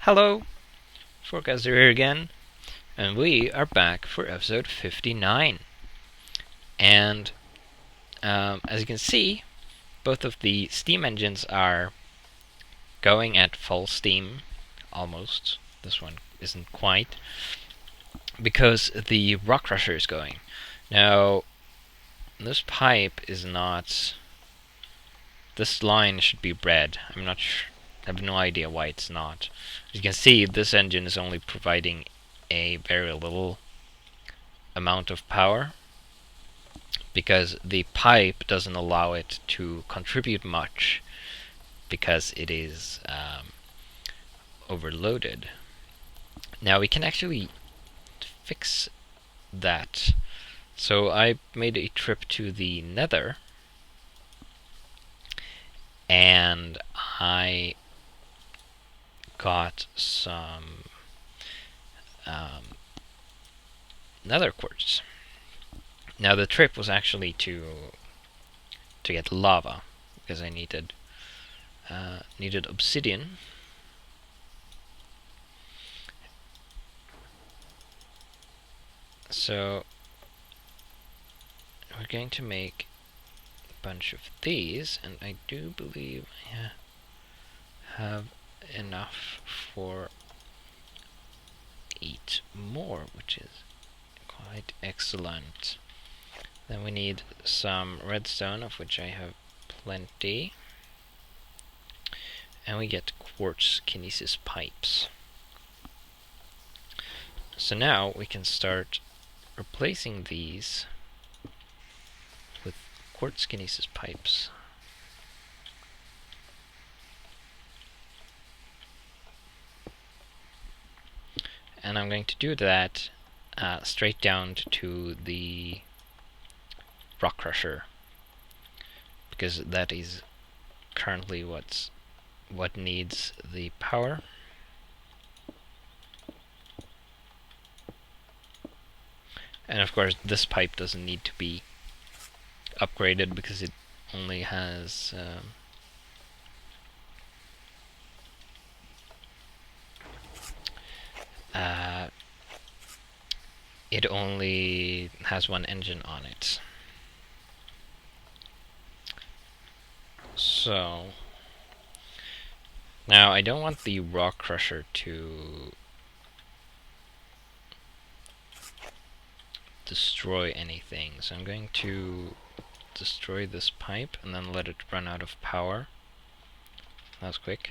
Hello, Forecaster here again, and we are back for episode 59. And as you can see, both of the steam engines are going at full steam, almost. This one isn't quite, because the rock crusher is going. Now, this pipe is not... This line should be red. I'm not sure. I have no idea why it's not. As you can see, this engine is only providing a very little amount of power because the pipe doesn't allow it to contribute much because it is overloaded. Now we can actually fix that. So I made a trip to the Nether and I got some nether quartz. Now the trip was actually to get lava because I needed obsidian. So we're going to make a bunch of these, and I do believe I have enough for 8 more, which is quite excellent. Then we need some redstone, of which I have plenty. And we get quartz kinesis pipes. So now we can start replacing these with quartz kinesis pipes. And I'm going to do that straight down to the rock crusher, because that is currently what needs the power. And of course this pipe doesn't need to be upgraded because it only has it only has one engine on it. So now I don't want the rock crusher to destroy anything, so I'm going to destroy this pipe and then let it run out of power. That was quick.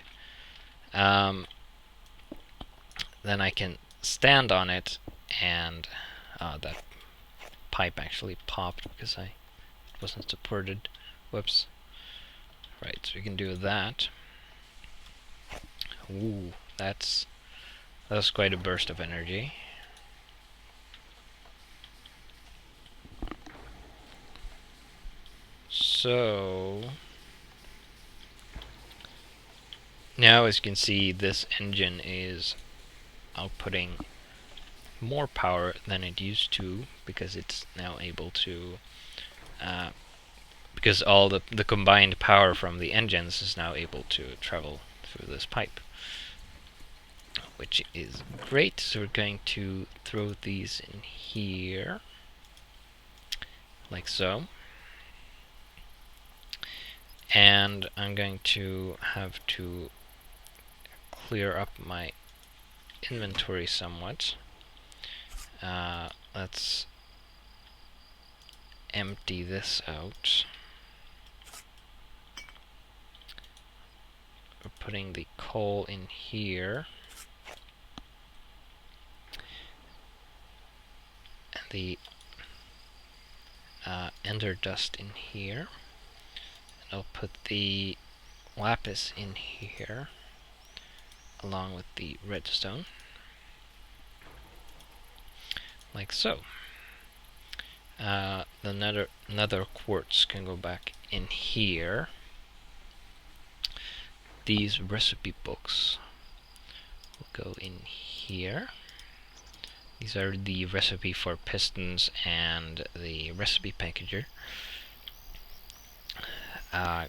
Then I can stand on it, and that pipe actually popped because it wasn't supported. Whoops. Right, so we can do that. Ooh, that's quite a burst of energy. So now, as you can see, this engine is outputting more power than it used to, because it's now able to because all the combined power from the engines is now able to travel through this pipe, which is great. So we're going to throw these in here like so, and I'm going to have to clear up my inventory somewhat. Let's empty this out. We're putting the coal in here, and the ender dust in here, and I'll put the lapis in here along with the redstone, like so. The nether quartz can go back in here. These recipe books will go in here. These are the recipe for pistons and the recipe packager.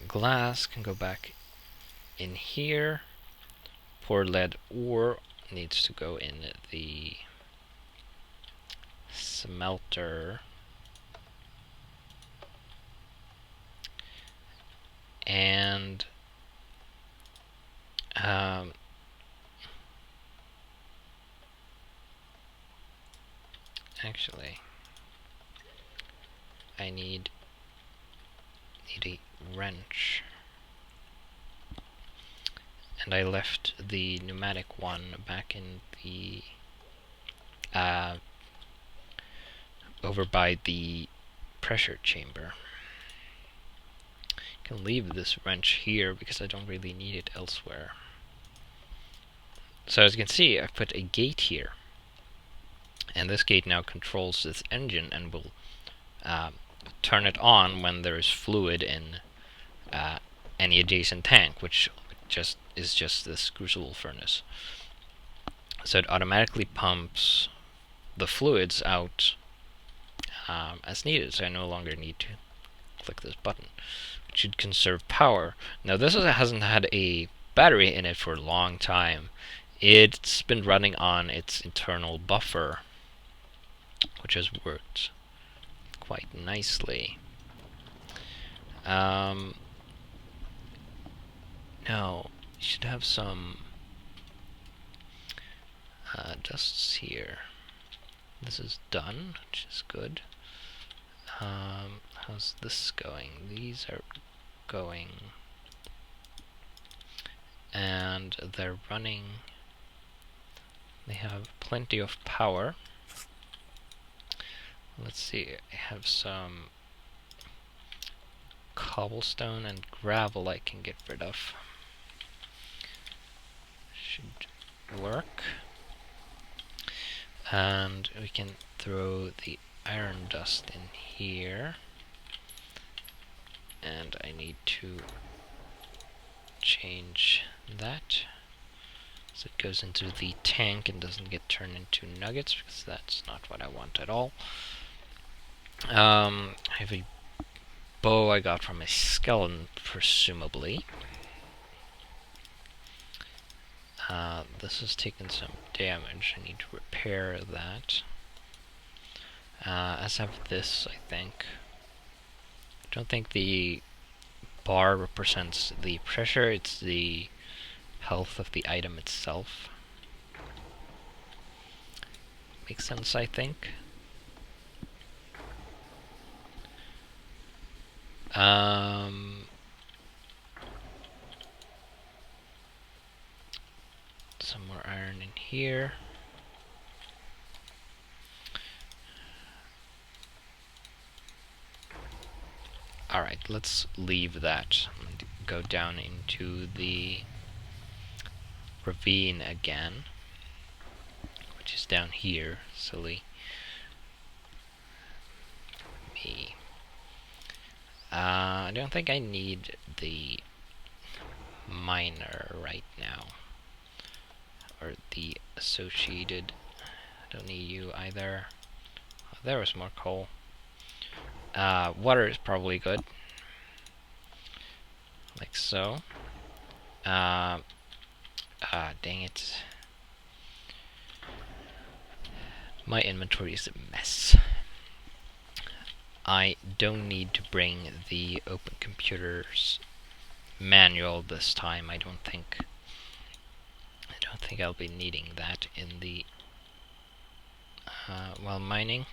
Glass can go back in here. Poor lead ore needs to go in the smelter. And actually, I need a wrench. And I left the pneumatic one back in the over by the pressure chamber. I can leave this wrench here because I don't really need it elsewhere. So as you can see, I've put a gate here, and this gate now controls this engine and will turn it on when there is fluid in any adjacent tank, which is just this crucible furnace. So it automatically pumps the fluids out as needed, so I no longer need to click this button, which should conserve power. Now this hasn't had a battery in it for a long time. It's been running on its internal buffer, which has worked quite nicely. Now, you should have some dusts here. This is done, which is good. How's this going? These are going, and they're running. They have plenty of power. Let's see, I have some cobblestone and gravel I can get rid of. Should work. And we can throw the iron dust in here. And I need to change that so it goes into the tank and doesn't get turned into nuggets, because that's not what I want at all. I have a bow I got from a skeleton, presumably. This has taken some damage. I need to repair that. As have this, I think. I don't think the bar represents the pressure, it's the health of the item itself. Makes sense, I think. Some more iron in here. Alright, let's leave that and go down into the ravine again, which is down here. Silly me. I don't think I need the miner right now, or the associated. I don't need you either. Oh, there was more coal. Water is probably good, like so. Dang it. My inventory is a mess. I don't need to bring the Open Computers manual this time. I don't think I'll be needing that in the while mining.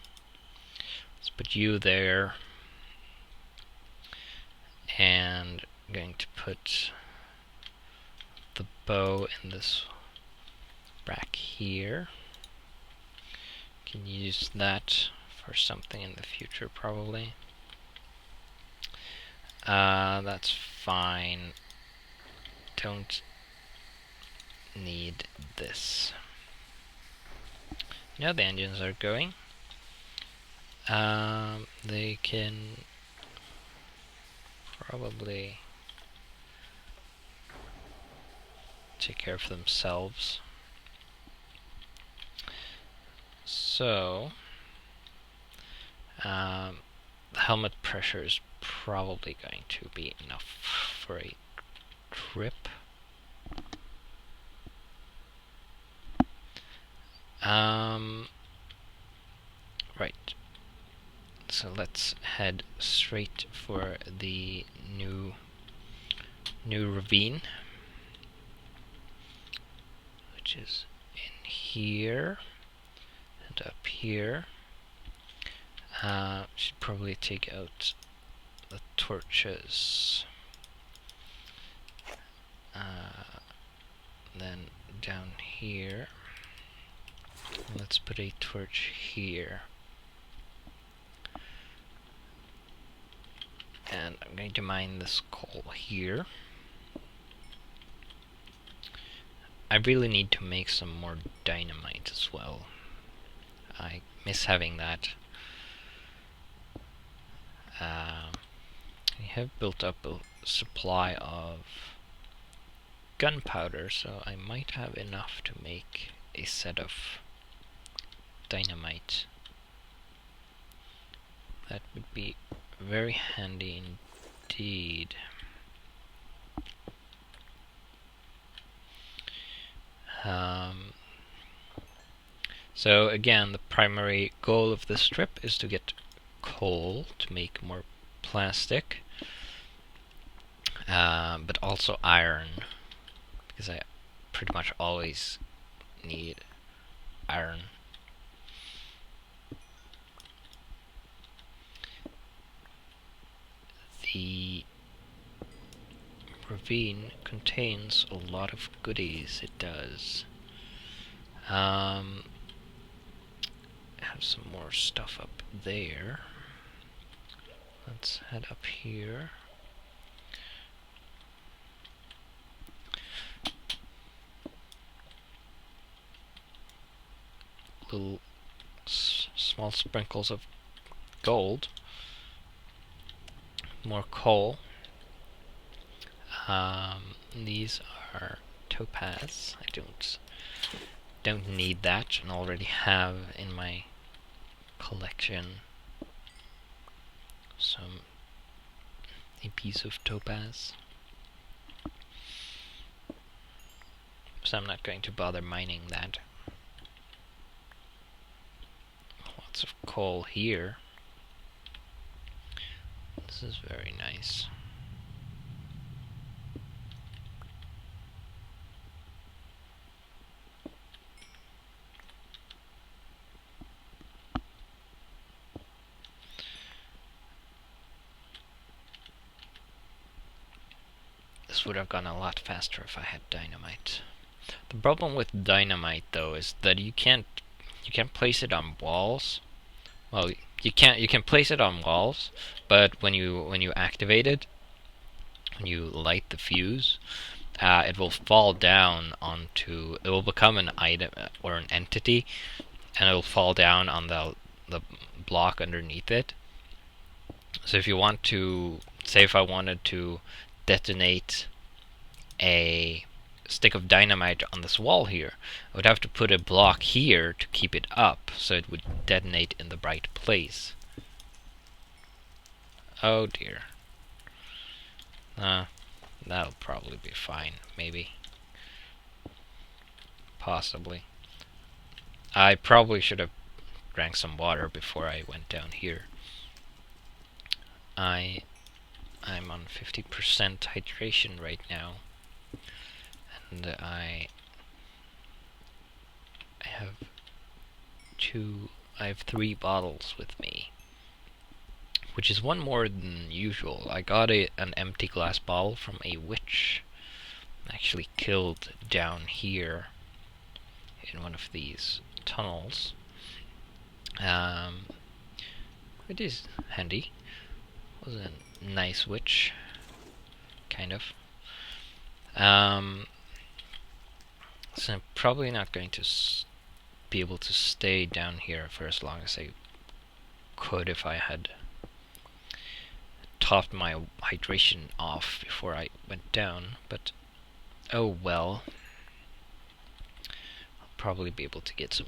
Let's put you there, and I'm going to put the bow in this rack here. Can use that for something in the future, probably. That's fine. Don't need this. Now the engines are going. They can probably take care of themselves. So, the helmet pressure is probably going to be enough for a trip. Right. So let's head straight for the new ravine, which is in here and up here. Should probably take out the torches. Then down here, let's put a torch here. And I'm going to mine this coal here. I really need to make some more dynamite as well. I miss having that. I have built up a supply of gunpowder, so I might have enough to make a set of dynamite. That would be very handy indeed. So again, the primary goal of this trip is to get coal to make more plastic, but also iron, because I pretty much always need iron. The ravine contains a lot of goodies, it does. I have some more stuff up there. Let's head up here. Little small sprinkles of gold. More coal. These are topaz. I don't need that, and already have in my collection a piece of topaz. So I'm not going to bother mining that. Lots of coal here. This is very nice. This would have gone a lot faster if I had dynamite. The problem with dynamite, though, is that you can't place it on walls. Well, you can place it on walls, but when you activate it, when you light the fuse, it will fall down onto. It will become an item or an entity, and it will fall down on the block underneath it. So if you want to, say, if I wanted to detonate a stick of dynamite on this wall here, I would have to put a block here to keep it up, so it would detonate in the right place. Oh dear. That'll probably be fine, maybe. Possibly. I probably should have drank some water before I went down here. I'm on 50% hydration right now, and I have 3 bottles with me, which is one more than usual. I got an empty glass bottle from a witch, actually killed down here in one of these tunnels. It is handy. Was a nice witch, kind of. So I'm probably not going to be able to stay down here for as long as I could if I had topped my hydration off before I went down, but oh well. I'll probably be able to get some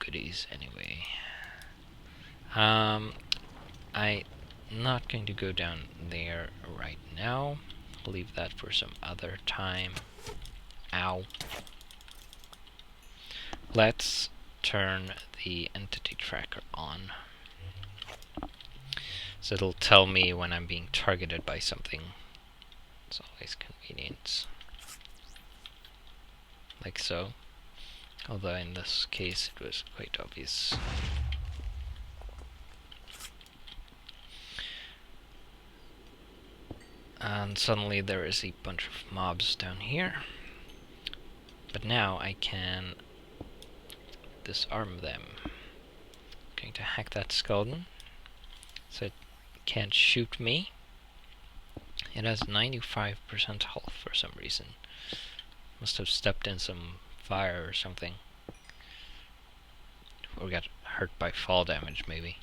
goodies anyway. I'm not going to go down there right now. I'll leave that for some other time. Ow. Let's turn the entity tracker on. So it'll tell me when I'm being targeted by something. It's always convenient. Like so. Although in this case it was quite obvious. And suddenly there is a bunch of mobs down here. But now I can disarm them. I'm going to hack that skeleton so it can't shoot me. It has 95% health for some reason. Must have stepped in some fire or something. Or got hurt by fall damage, maybe.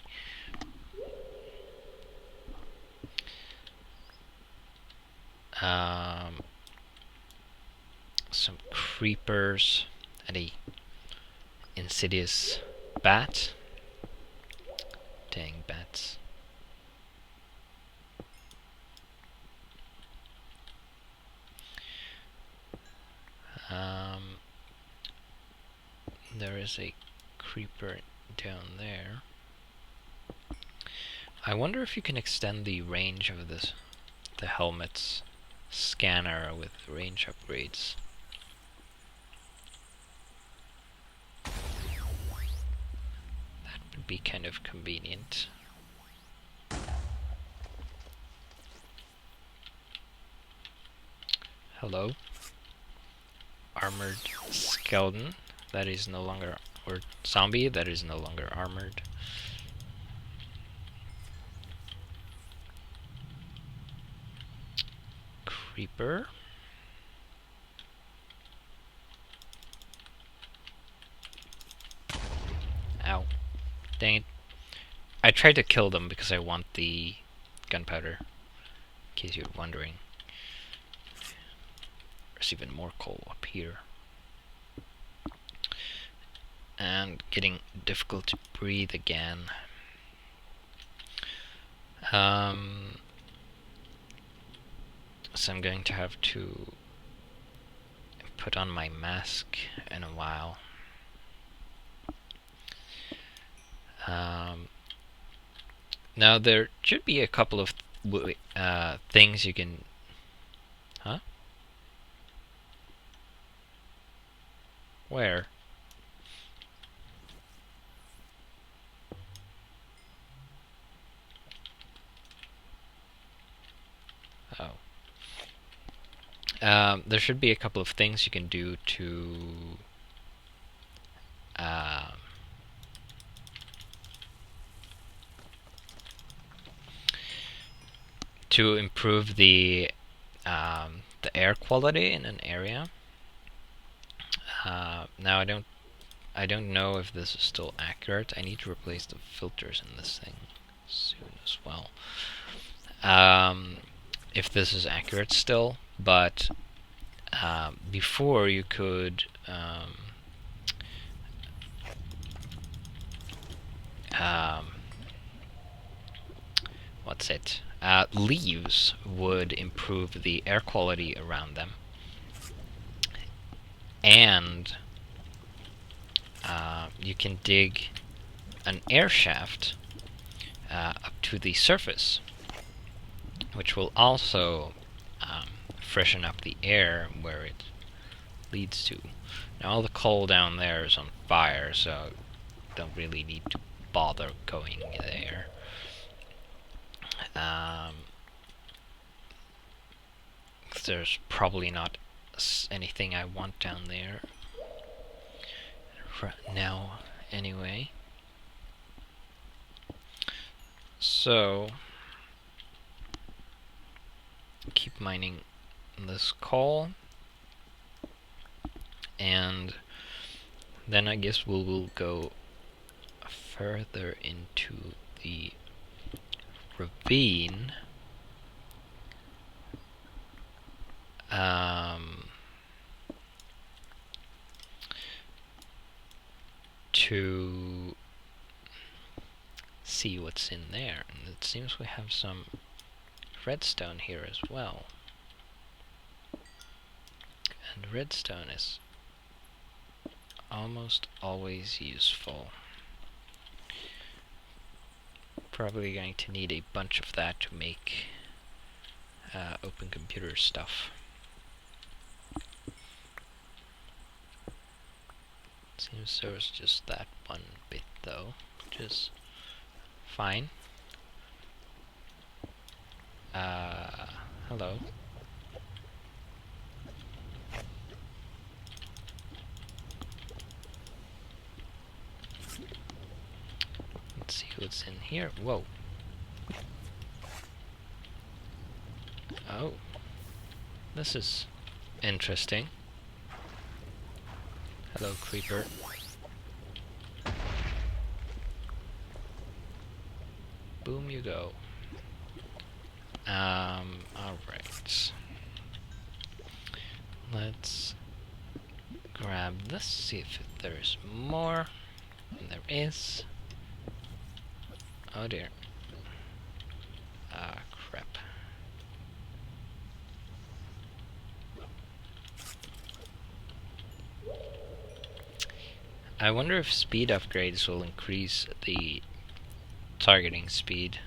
Some creepers and a insidious bat. Dang bats. There is a creeper down there. I wonder if you can extend the range of the helmet's scanner with range upgrades. That would be kind of convenient. Hello? Armored skeleton that is no longer, or zombie that is no longer armored. Creeper. Ow. Dang it. I tried to kill them because I want the gunpowder, in case you're wondering. There's even more coal up here. And getting difficult to breathe again. So I'm going to have to put on my mask in a while. Now there should be a couple of things you can... Huh? Where? Oh. There should be a couple of things you can do to improve the air quality in an area. Now I don't know if this is still accurate. I need to replace the filters in this thing soon as well. If this is accurate still, but before you could what's it? Leaves would improve the air quality around them, and you can dig an air shaft up to the surface, which will also freshen up the air where it leads to. Now all the coal down there is on fire, so don't really need to bother going there. There's probably not anything I want down there right now anyway. So keep mining this coal, and then I guess we will go further into the ravine. To see what's in there, and it seems we have some redstone here as well, and redstone is almost always useful. Probably going to need a bunch of that to make open computer stuff. Seems there's just that one bit though, which is fine. Hello. Let's see what's in here. Whoa. Oh. This is interesting. Hello, creeper. Boom you go. Alright. Let's grab this, see if there's more. And there is. Oh dear. Ah, crap. I wonder if speed upgrades will increase the targeting speed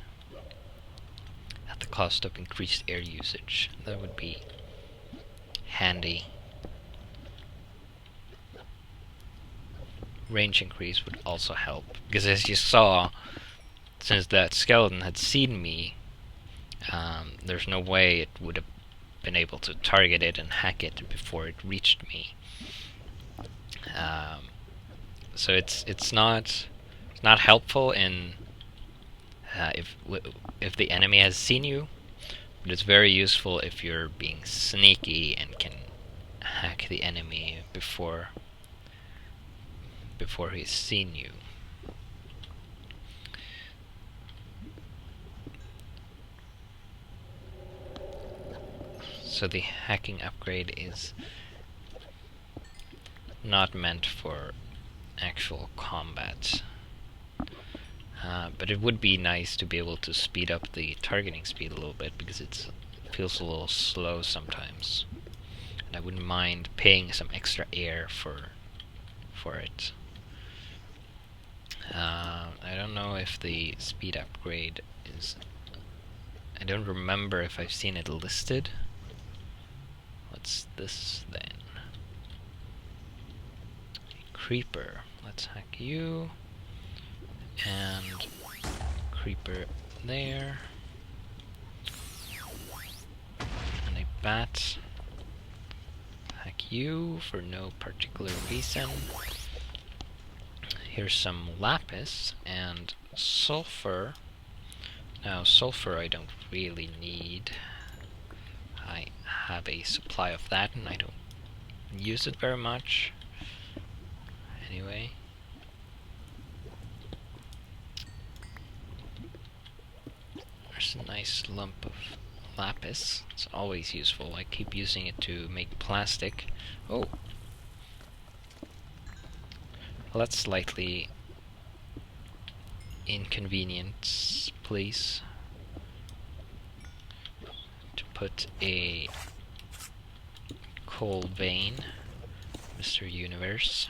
at the cost of increased air usage. That would be handy. Range increase would also help, because as you saw, since that skeleton had seen me, there's no way it would have been able to target it and hack it before it reached me. So it's not helpful in if the enemy has seen you, but it's very useful if you're being sneaky and can hack the enemy before he's seen you. So the hacking upgrade is not meant for actual combat. But it would be nice to be able to speed up the targeting speed a little bit, because it feels a little slow sometimes. And I wouldn't mind paying some extra air for it. I don't know if the speed upgrade is... I don't remember if I've seen it listed. What's this then? Creeper. Let's hack you. And creeper there. And a bat. Hack you for no particular reason. Here's some lapis and sulfur. Now sulfur I don't really need. I have a supply of that and I don't use it very much. Anyway. There's a nice lump of lapis. It's always useful. I keep using it to make plastic. Oh! Well, that's slightly inconvenient, please. To put a coal vein, Mr. Universe.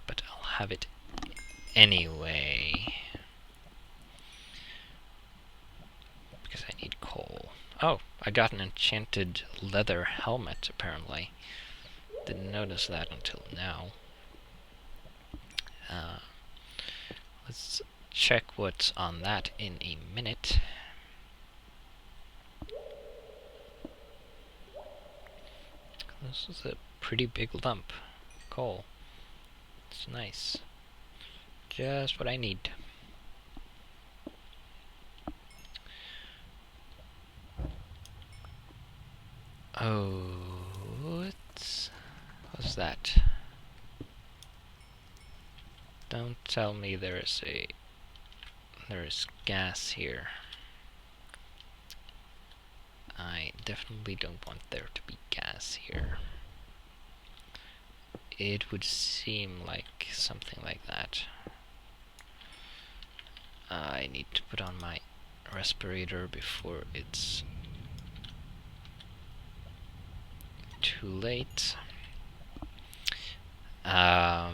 But I'll have it anyway. Because I need coal. Oh, I got an enchanted leather helmet, apparently. Didn't notice that until now. Let's check what's on that in a minute. This is a pretty big lump. Coal. It's nice. Just what I need. Oh, what's that? Don't tell me there is gas here. I definitely don't want there to be gas here. It would seem like something like that. I need to put on my respirator before it's too late. Right.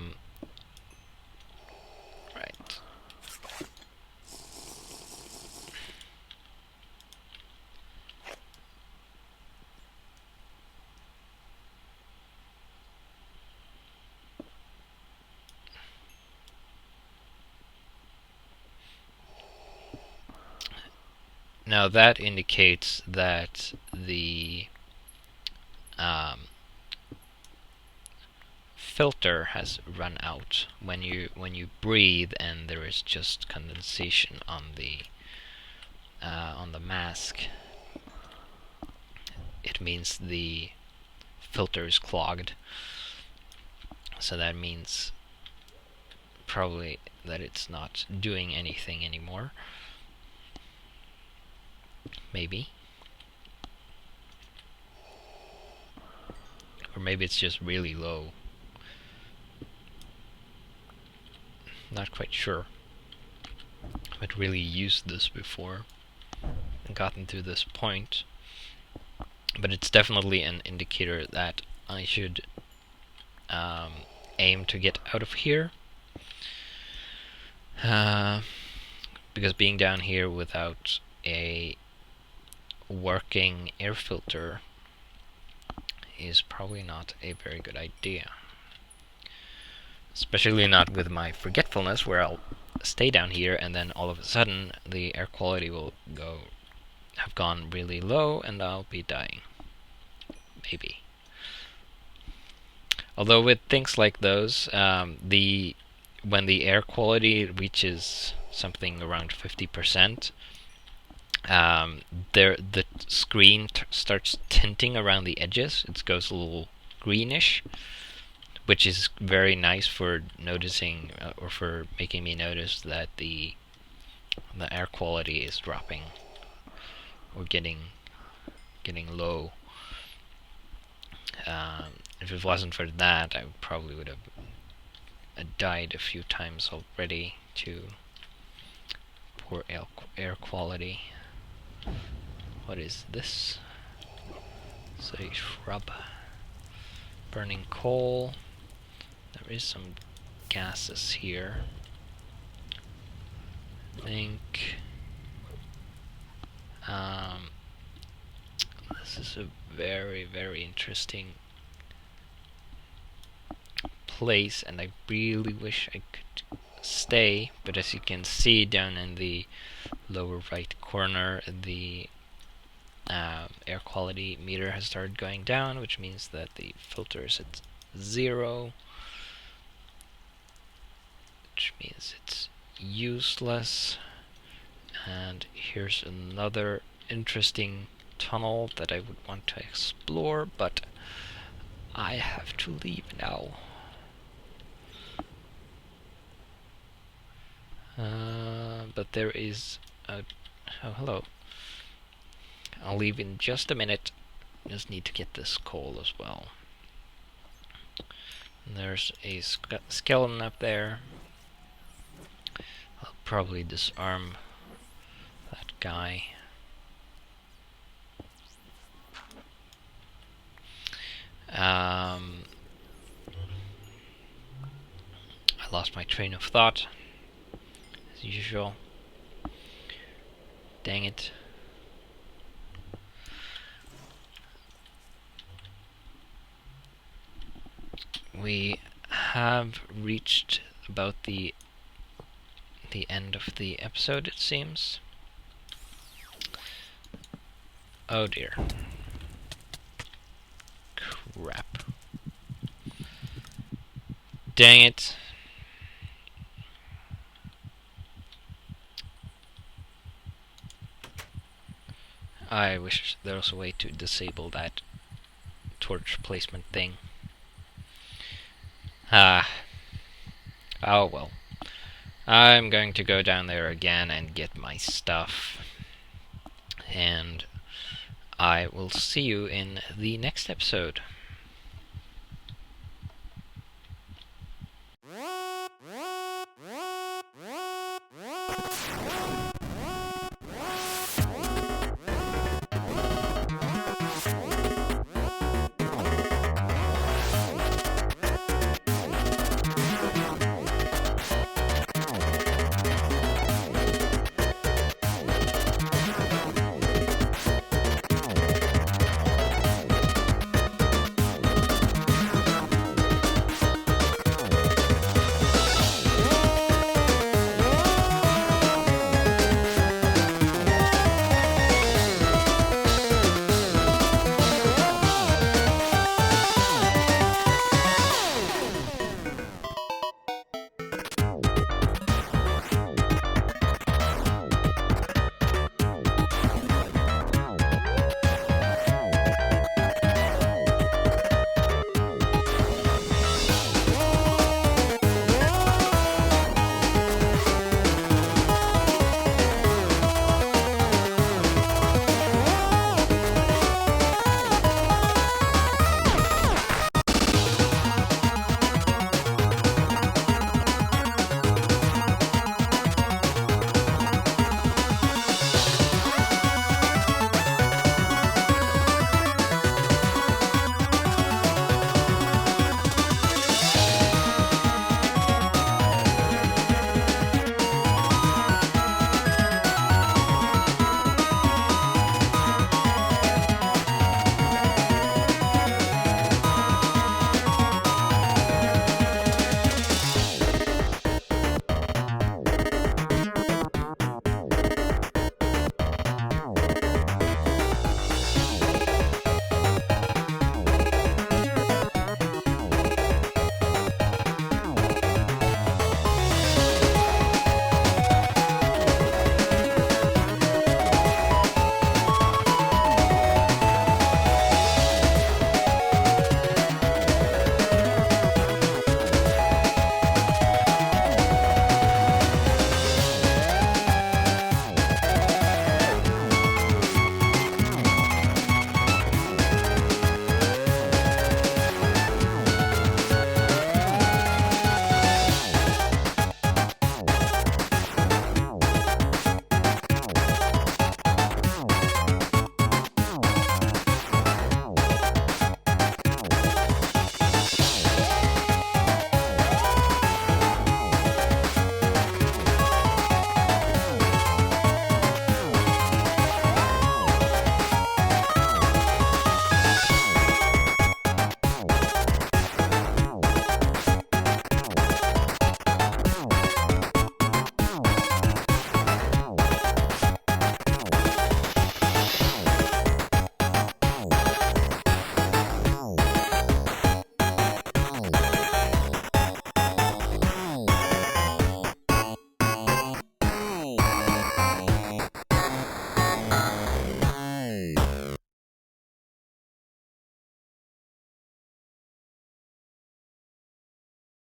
Now that indicates that the filter has run out when you breathe, and there is just condensation on the mask. It means the filter is clogged. So that means probably that it's not doing anything anymore. Maybe. Or maybe it's just really low. Not quite sure. I've really used this before and gotten to this point. But it's definitely an indicator that I should aim to get out of here. Because being down here without a working air filter is probably not a very good idea. Especially not with my forgetfulness, where I'll stay down here and then all of a sudden the air quality will have gone really low and I'll be dying. Maybe. Although with things like those, when the air quality reaches something around 50%, the screen starts tinting around the edges. It goes a little greenish, which is very nice for noticing or for making me notice that the air quality is dropping or getting low. If it wasn't for that, I probably would have died a few times already to poor air quality. What is this? It's a shrub. Burning coal. There is some gases here. I think this is a very, very interesting place, and I really wish I could stay, but as you can see down in the lower right corner, the air quality meter has started going down, which means that the filter is at 0, which means it's useless. And here's another interesting tunnel that I would want to explore, but I have to leave now. But there is a... Oh, hello. I'll leave in just a minute. Just need to get this coal as well. And there's a skeleton up there. I'll probably disarm that guy. I lost my train of thought, as usual. Dang it. We have reached about the end of the episode, it seems. Oh dear. Crap. Dang it. I wish there was a way to disable that torch placement thing. Oh well. I'm going to go down there again and get my stuff. And I will see you in the next episode.